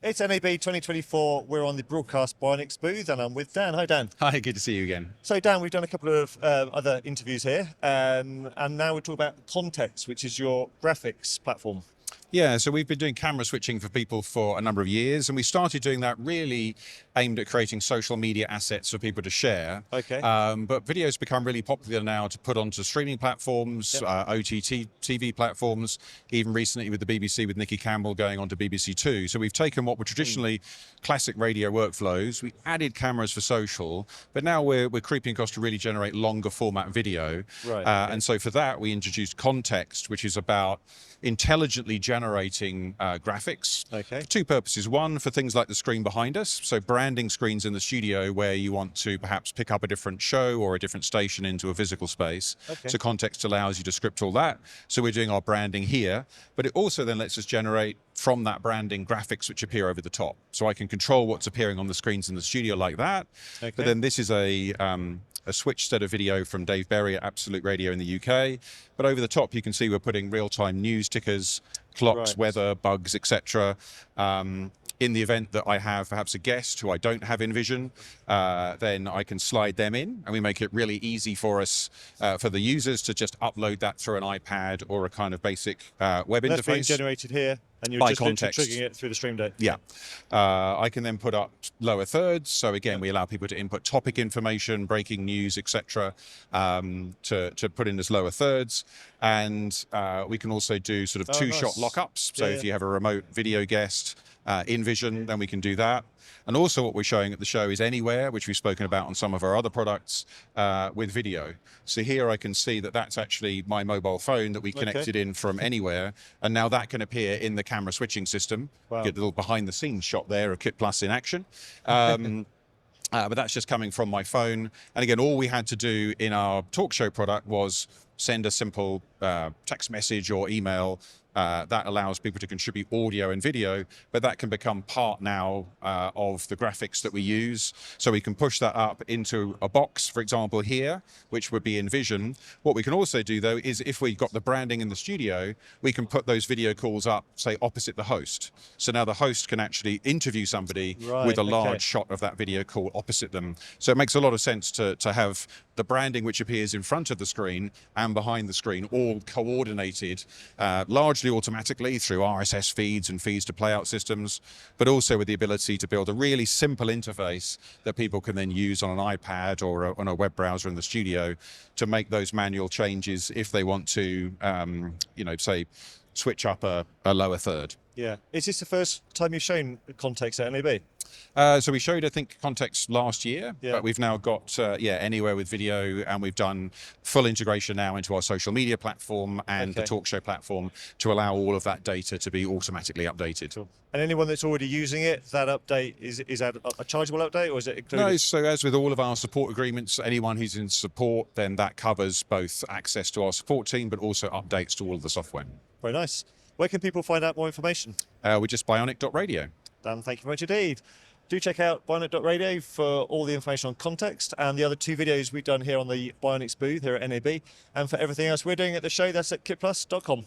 It's NAB 2024. We're on the Broadcast Bionics booth, and I'm with Dan. Hi, Dan. Hi, good to see you again. So, Dan, we've done a couple of other interviews here, and now we're talking about conTEXT, which is your graphics platform. Yeah, so we've been doing camera switching for people for a number of years, and we started doing that really aimed at creating social media assets for people to share. Okay. But video's become really popular now to put onto streaming platforms, Yep. OTT TV platforms, even recently with the BBC with Nicky Campbell going on to BBC Two. So we've taken what were traditionally classic radio workflows, we added cameras for social, but now we're creeping across to really generate longer format video. Right, okay. And so for that, we introduced conTEXT, which is about intelligently generating graphics Okay. for two purposes. One, for things like the screen behind us, so branding screens in the studio where you want to perhaps pick up a different show or a different station into a physical space. Okay. So conTEXT allows you to script all that. So we're doing our branding here, but it also then lets us generate from that branding graphics which appear over the top. So I can control what's appearing on the screens in the studio like that. Okay. But then this is a switch set of video from Dave Berry at Absolute Radio in the UK. But over the top, you can see we're putting real-time news tickers, clocks, Right. weather, bugs, etc. In the event that I have perhaps a guest who I don't have in vision, then I can slide them in, and we make it really easy for us, for the users to just upload that through an iPad or a kind of basic web That's being interface. generated here, and you're By just literally conTEXT. triggering it through the stream deck. Yeah, I can then put up lower thirds. So again, we allow people to input topic information, breaking news, etc., to put in as lower thirds, and we can also do sort of two-shot nice. lockups. So Yeah, if yeah. you have a remote video guest in vision, then we can do that. And also what we're showing at the show is Anywhere, which we've spoken about on some of our other products with video. So here I can see that that's actually my mobile phone that we connected in from Anywhere. And now that can appear in the camera switching system. Wow. Get a little behind the scenes shot there of Kit Plus in action. But that's just coming from my phone. And again, all we had to do in our talk show product was send a simple text message or email that allows people to contribute audio and video, but that can become part now of the graphics that we use. So we can push that up into a box, for example, here, which would be in vision. What we can also do, though, is if we've got the branding in the studio, we can put those video calls up, say, opposite the host. So now the host can actually interview somebody Right, with a okay. large shot of that video call opposite them. So it makes a lot of sense to have the branding which appears in front of the screen and behind the screen all coordinated, largely automatically through RSS feeds and feeds to playout systems, but also with the ability to build a really simple interface that people can then use on an iPad or on a web browser in the studio to make those manual changes if they want to, say, switch up a lower third. Yeah. Is this the first time you've shown conTEXT at NAB? So we showed, I think, conTEXT last year, Yeah. but we've now got, Anywhere with video, and we've done full integration now into our social media platform and the Okay. talk show platform to allow all of that data to be automatically updated. Cool. And anyone that's already using it, that update, is that a chargeable update, or is it included? No, so as with all of our support agreements, anyone who's in support, then that covers both access to our support team, but also updates to all of the software. Very nice. Where can people find out more information? We're just bionic.radio. Dan, thank you very much indeed. Do check out bionic.radio for all the information on conTEXT and the other two videos we've done here on the Bionics booth here at NAB. And for everything else we're doing at the show, that's at kitplus.com.